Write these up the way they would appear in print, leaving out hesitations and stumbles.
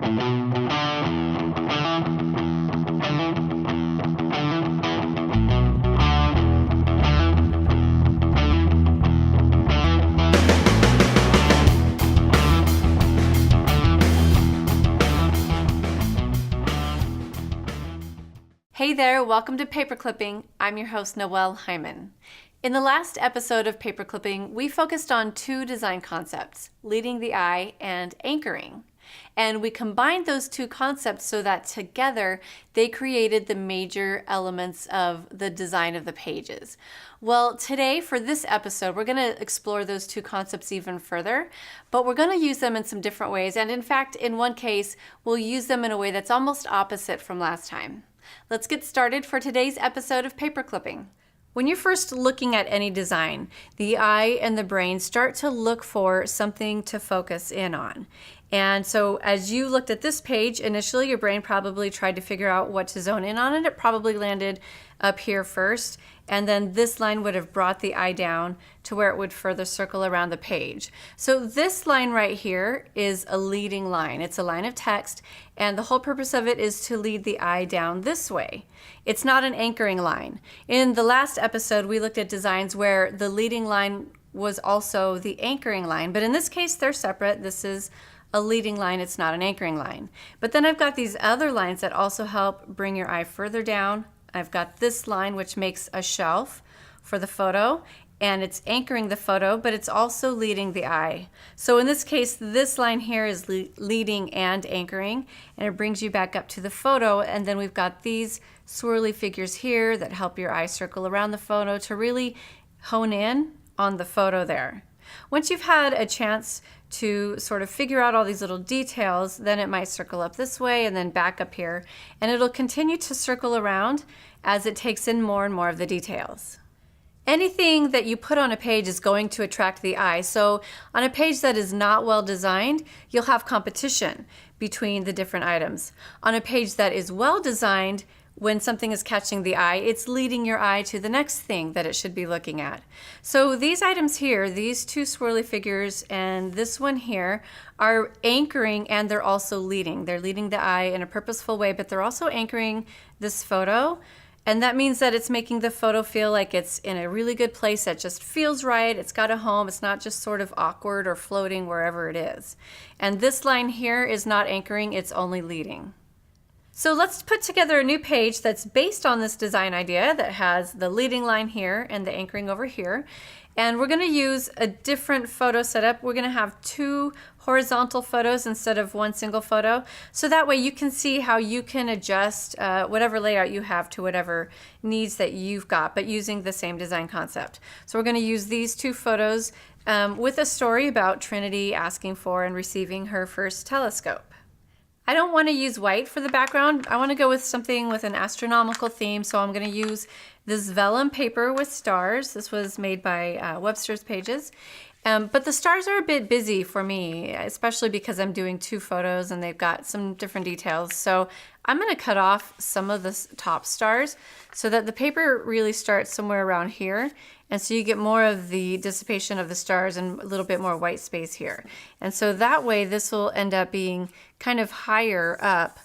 Hey there, welcome to Paperclipping. I'm your host, Noelle Hyman. In the last episode of Paperclipping, we focused on two design concepts, leading the eye and anchoring. And we combined those two concepts so that together they created the major elements of the design of the pages. Well, today for this episode, we're going to explore those two concepts even further, but we're going to use them in some different ways. And in fact, in one case, we'll use them in a way that's almost opposite from last time. Let's get started for today's episode of Paperclipping. When you're first looking at any design, the eye and the brain start to look for something to focus in on. And so as you looked at this page, initially your brain probably tried to figure out what to zone in on, and it probably landed up here first. And then this line would have brought the eye down to where it would further circle around the page. So this line right here is a leading line. It's a line of text, and the whole purpose of it is to lead the eye down this way. It's not an anchoring line. In the last episode, we looked at designs where the leading line was also the anchoring line, but in this case, they're separate. This is a leading line, it's not an anchoring line. But then I've got these other lines that also help bring your eye further down. I've got this line which makes a shelf for the photo, and it's anchoring the photo, but it's also leading the eye. So in this case, this line here is leading and anchoring, and it brings you back up to the photo, and then we've got these swirly figures here that help your eye circle around the photo to really hone in on the photo there. Once you've had a chance to sort of figure out all these little details, then it might circle up this way and then back up here, and it'll continue to circle around as it takes in more and more of the details. Anything that you put on a page is going to attract the eye. So on a page that is not well designed, you'll have competition between the different items. On a page that is well designed, when something is catching the eye, it's leading your eye to the next thing that it should be looking at. So these items here, these two swirly figures and this one here, are anchoring, and they're also leading. They're leading the eye in a purposeful way, but they're also anchoring this photo. And that means that it's making the photo feel like it's in a really good place that just feels right. It's got a home. It's not just sort of awkward or floating wherever it is. And this line here is not anchoring, it's only leading. So let's put together a new page that's based on this design idea that has the leading line here and the anchoring over here. And we're going to use a different photo setup. We're going to have two horizontal photos instead of one single photo. So that way you can see how you can adjust whatever layout you have to whatever needs that you've got, but using the same design concept. So we're going to use these two photos with a story about Trinity asking for and receiving her first telescope. I don't want to use white for the background. I want to go with something with an astronomical theme, so I'm going to use this vellum paper with stars. This was made by Webster's Pages. But the stars are a bit busy for me, especially because I'm doing two photos and they've got some different details. So I'm going to cut off some of the top stars so that the paper really starts somewhere around here. And so you get more of the dissipation of the stars and a little bit more white space here. And so that way this will end up being kind of higher up.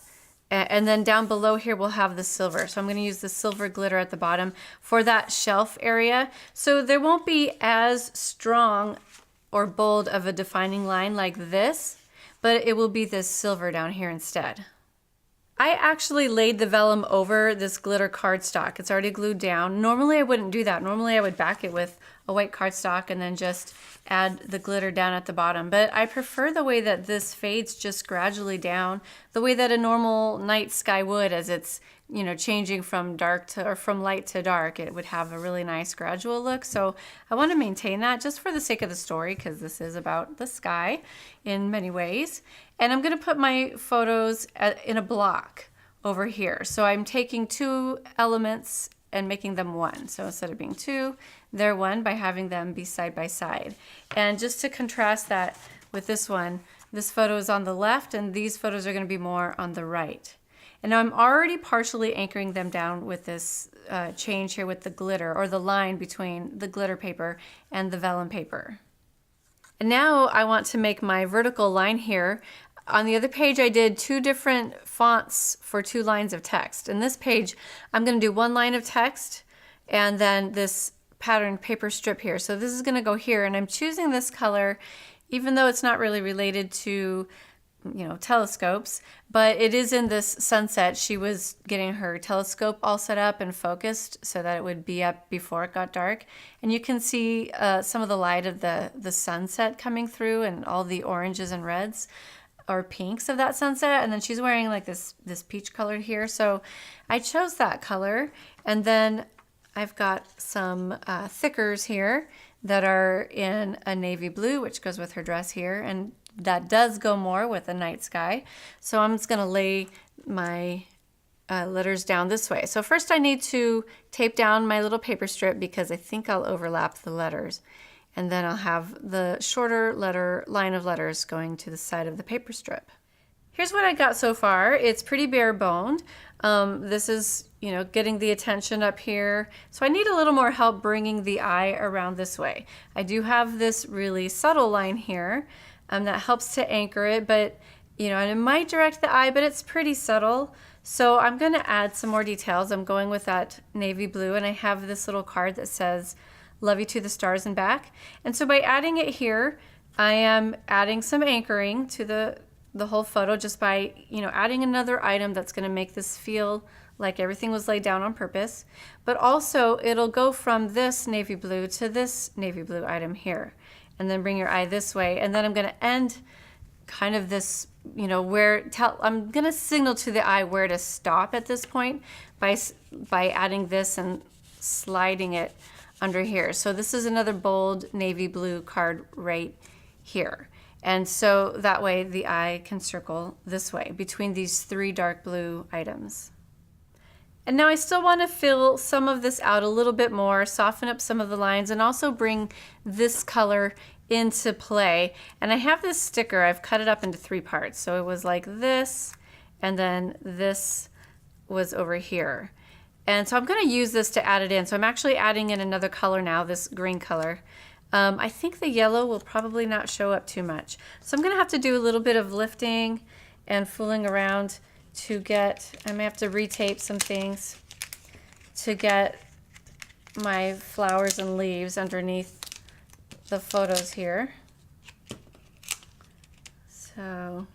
And then down below here we'll have the silver. So I'm going to use the silver glitter at the bottom for that shelf area. So there won't be as strong or bold of a defining line like this, but it will be this silver down here instead. I actually laid the vellum over this glitter cardstock. It's already glued down. Normally I wouldn't do that. Normally I would back it with a white cardstock and then just add the glitter down at the bottom. But I prefer the way that this fades just gradually down, the way that a normal night sky would as it's, you know, changing from dark to, or from light to dark. It would have a really nice gradual look. So I want to maintain that just for the sake of the story, because this is about the sky in many ways. And I'm going to put my photos in a block over here. So I'm taking two elements and making them one. So instead of being two, they're one by having them be side by side. And just to contrast that with this one, this photo is on the left and these photos are going to be more on the right. And now I'm already partially anchoring them down with this change here with the glitter, or the line between the glitter paper and the vellum paper. And now I want to make my vertical line here On the other page, I did 2 different fonts for 2 lines of text. In this page, I'm going to do 1 line of text and then this pattern paper strip here. So this is going to go here, and I'm choosing this color even though it's not really related to, you know, telescopes, but it is in this sunset. She was getting her telescope all set up and focused so that it would be up before it got dark. And you can see some of the light of the sunset coming through and all the oranges and reds or pinks of that sunset. And then she's wearing like this peach color here. So I chose that color. And then I've got some thickers here that are in a navy blue, which goes with her dress here, and that does go more with the night sky. So I'm just gonna lay my letters down this way. So first I need to tape down my little paper strip because I think I'll overlap the letters. And then I'll have the shorter line of letters going to the side of the paper strip. Here's what I got so far. It's pretty bare boned. This is, you know, getting the attention up here. So I need a little more help bringing the eye around this way. I do have this really subtle line here that helps to anchor it, but, you know, and it might direct the eye, but it's pretty subtle. So I'm gonna add some more details. I'm going with that navy blue, and I have this little card that says, "Love you to the stars and back." And so by adding it here, I am adding some anchoring to the whole photo just by, you know, adding another item that's going to make this feel like everything was laid down on purpose. But also it'll go from this navy blue to this navy blue item here, and then bring your eye this way. And then I'm going to end kind of this, you know, I'm going to signal to the eye where to stop at this point by adding this and sliding it under here. So this is another bold navy blue card right here. And so that way the eye can circle this way between these 3 dark blue items. And now I still want to fill some of this out a little bit more, soften up some of the lines, and also bring this color into play. And I have this sticker, I've cut it up into 3 parts. So it was like this, and then this was over here. And so I'm going to use this to add it in. So I'm actually adding in another color now, this green color. I think the yellow will probably not show up too much. So I'm going to have to do a little bit of lifting and fooling around to get, I may have to retape some things to get my flowers and leaves underneath the photos here. So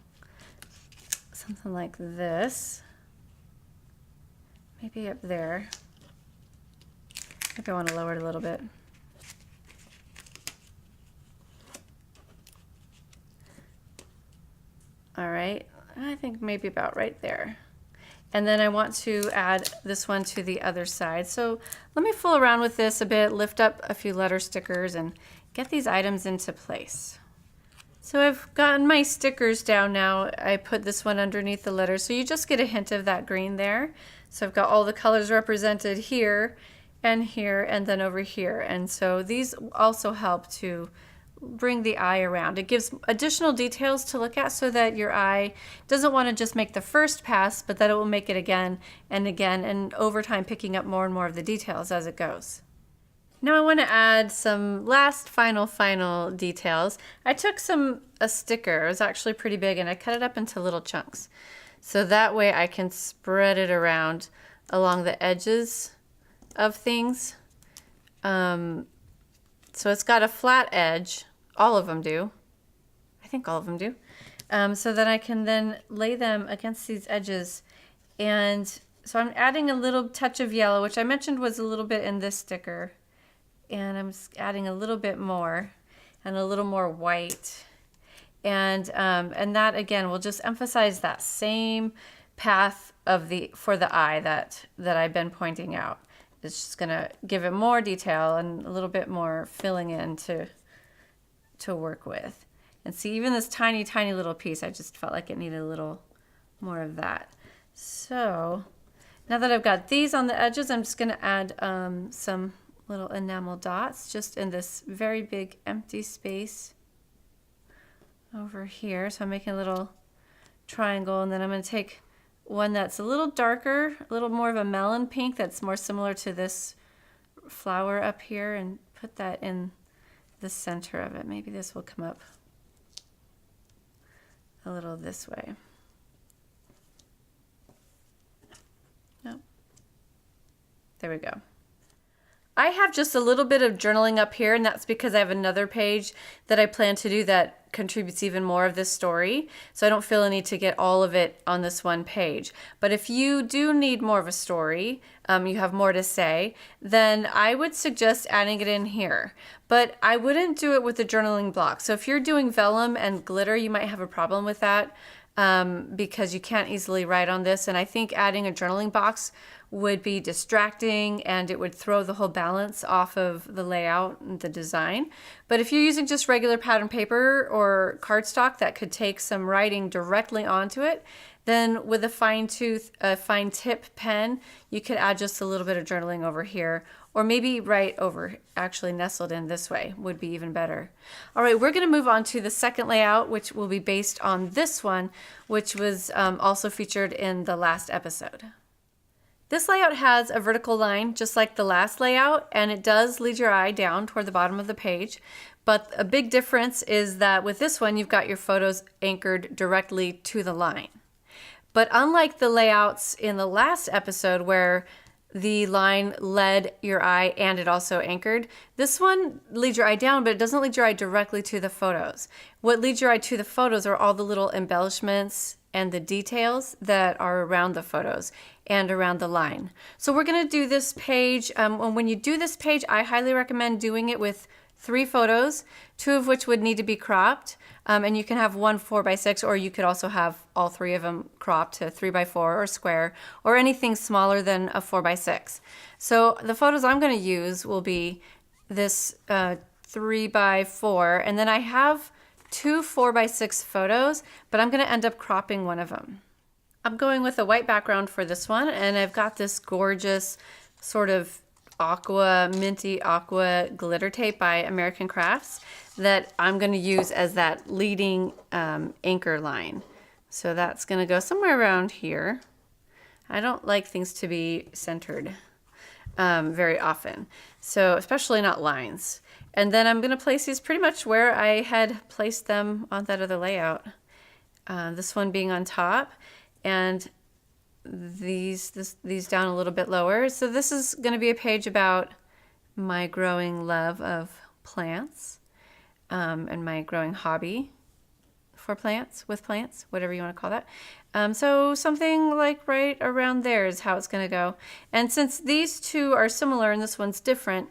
something like this. Maybe up there. Maybe I want to lower it a little bit. All right, I think maybe about right there. And then I want to add this one to the other side. So let me fool around with this a bit, lift up a few letter stickers and get these items into place. So I've gotten my stickers down now. I put this one underneath the letter, so you just get a hint of that green there. So I've got all the colors represented here, and then over here. And so these also help to bring the eye around. It gives additional details to look at so that your eye doesn't want to just make the first pass, but that it will make it again, and over time picking up more and more of the details as it goes. Now I want to add some last final details. I took a sticker, it was actually pretty big, and I cut it up into little chunks. So that way I can spread it around along the edges of things. So it's got a flat edge. All of them do. I think all of them do. So that I can then lay them against these edges. And so I'm adding a little touch of yellow, which I mentioned was a little bit in this sticker. And I'm adding a little bit more and a little more white. And that again will just emphasize that same path of for the eye that I've been pointing out. It's just gonna give it more detail and a little bit more filling in to work with. And see, even this tiny little piece, I just felt like it needed a little more of that. So now that I've got these on the edges, I'm just gonna add some little enamel dots just in this very big empty space over here. So I'm making a little triangle, and then I'm going to take one that's a little darker, a little more of a melon pink that's more similar to this flower up here, and put that in the center of it. Maybe this will come up a little this way. Nope. There we go. I have just a little bit of journaling up here, and that's because I have another page that I plan to do that contributes even more of this story. So I don't feel a need to get all of it on this one page. But if you do need more of a story, you have more to say, then I would suggest adding it in here. But I wouldn't do it with the journaling block. So if you're doing vellum and glitter, you might have a problem with that because you can't easily write on this. And I think adding a journaling box would be distracting and it would throw the whole balance off of the layout and the design. But if you're using just regular pattern paper or cardstock that could take some writing directly onto it, then with a fine tip pen, you could add just a little bit of journaling over here, or maybe right over, actually nestled in this way would be even better. All right, we're gonna move on to the second layout, which will be based on this one, which was also featured in the last episode. This layout has a vertical line just like the last layout, and it does lead your eye down toward the bottom of the page. But a big difference is that with this one, you've got your photos anchored directly to the line. But unlike the layouts in the last episode where the line led your eye and it also anchored, this one leads your eye down, but it doesn't lead your eye directly to the photos. What leads your eye to the photos are all the little embellishments and the details that are around the photos and around the line. So we're going to do this page. When you do this page, I highly recommend doing it with 3 photos, 2 of which would need to be cropped. And you can have one 4x6, or you could also have all 3 of them cropped to 3x4 or square, or anything smaller than a 4x6. So the photos I'm going to use will be this 3x4, and then I have 2 4x6 photos, but I'm going to end up cropping one of them. I'm going with a white background for this one, and I've got this gorgeous sort of minty aqua glitter tape by American Crafts that I'm going to use as that leading anchor line. So that's going to go somewhere around here. I don't like things to be centered very often, so especially not lines. And then I'm going to place these pretty much where I had placed them on that other layout. This one being on top, and these down a little bit lower. So this is going to be a page about my growing love of plants and my growing hobby for plants, with plants, whatever you want to call that. So something like right around there is how it's going to go. And since these two are similar and this one's different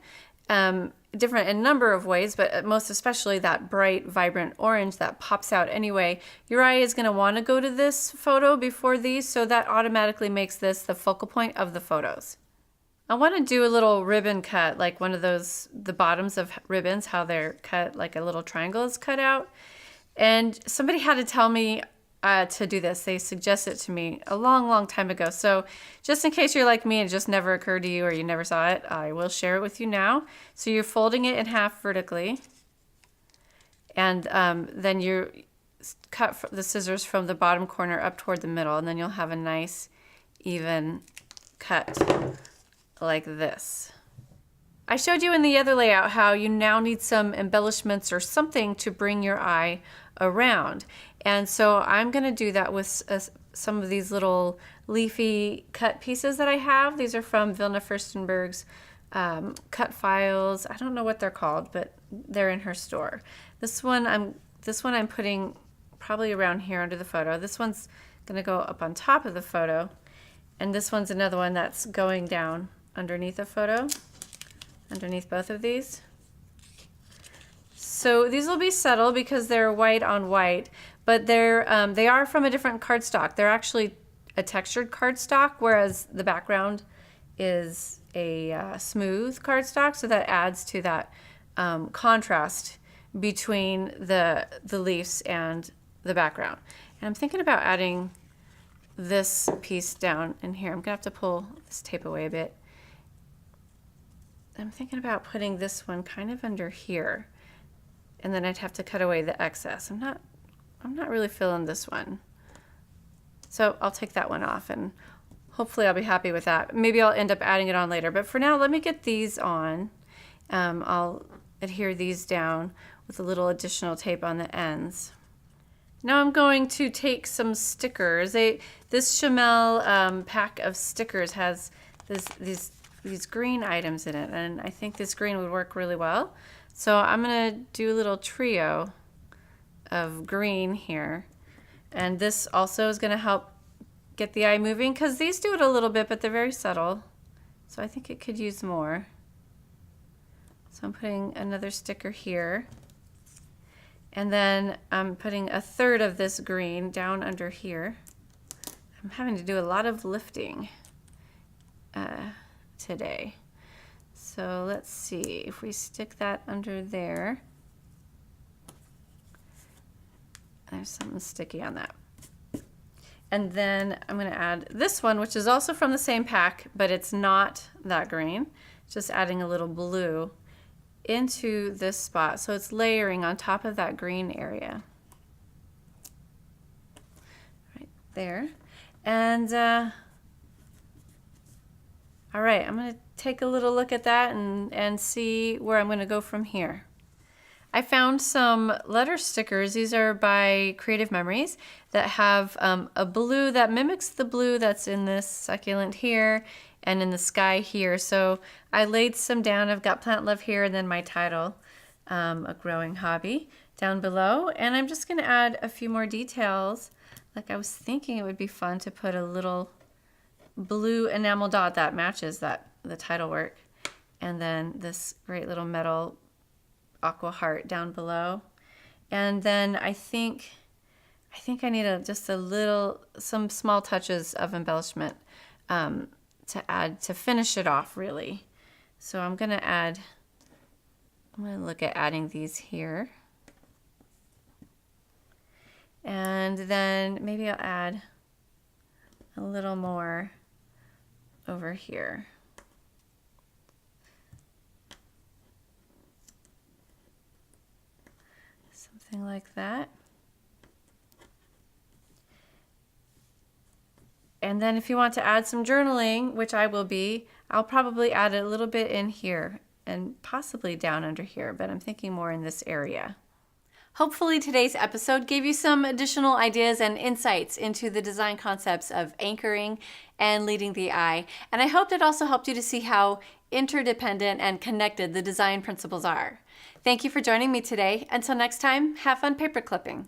in a number of ways, but most especially that bright, vibrant orange that pops out anyway, your eye is going to want to go to this photo before these, so that automatically makes this the focal point of the photos. I want to do a little ribbon cut, like one of those, the bottoms of ribbons, how they're cut, like a little triangle is cut out. And somebody had to tell me to do this. They suggested it to me a long, long time ago. So just in case you're like me and it just never occurred to you or you never saw it, I will share it with you now. So you're folding it in half vertically, and then you cut the scissors from the bottom corner up toward the middle, and then you'll have a nice even cut like this. I showed you in the other layout how you now need some embellishments or something to bring your eye around. And so I'm going to do that with some of these little leafy cut pieces that I have. These are from Vilna Furstenberg's cut files. I don't know what they're called, but they're in her store. This one I'm putting probably around here under the photo. This one's going to go up on top of the photo. And this one's another one that's going down underneath the photo, underneath both of these. So these will be subtle because they're white on white, but they are from a different cardstock. They're actually a textured cardstock, whereas the background is a smooth cardstock, so that adds to that contrast between the leaves and the background. And I'm thinking about adding this piece down in here. I'm gonna have to pull this tape away a bit. I'm thinking about putting this one kind of under here, and then I'd have to cut away the excess. I'm not really feeling this one. So I'll take that one off, and hopefully I'll be happy with that. Maybe I'll end up adding it on later, but for now, let me get these on. I'll adhere these down with a little additional tape on the ends. Now I'm going to take some stickers. This Chamel pack of stickers has these green items in it, and I think this green would work really well. So I'm going to do a little trio of green here. And this also is going to help get the eye moving, because these do it a little bit, but they're very subtle. So I think it could use more. So I'm putting another sticker here. And then I'm putting a third of this green down under here. I'm having to do a lot of lifting today. So let's see if we stick that under there. There's something sticky on that. And then I'm going to add this one, which is also from the same pack, but it's not that green. Just adding a little blue into this spot, so it's layering on top of that green area. Right there. And all right, I'm going to take a little look at that and see where I'm going to go from here. I found some letter stickers. These are by Creative Memories that have a blue that mimics the blue that's in this succulent here and in the sky here. So I laid some down. I've got Plant Love here and then my title, A Growing Hobby, down below. And I'm just going to add a few more details. Like I was thinking it would be fun to put a little blue enamel dot that matches the title work. And then this great little metal aqua heart down below. And then I think I need just some small touches of embellishment to add to finish it off, really. So I'm going to look at adding these here. And then maybe I'll add a little more over here. Something like that. And then if you want to add some journaling, which I will be, I'll probably add a little bit in here and possibly down under here, but I'm thinking more in this area. Hopefully today's episode gave you some additional ideas and insights into the design concepts of anchoring and leading the eye. And I hope it also helped you to see how interdependent and connected the design principles are. Thank you for joining me today. Until next time, have fun paper clipping.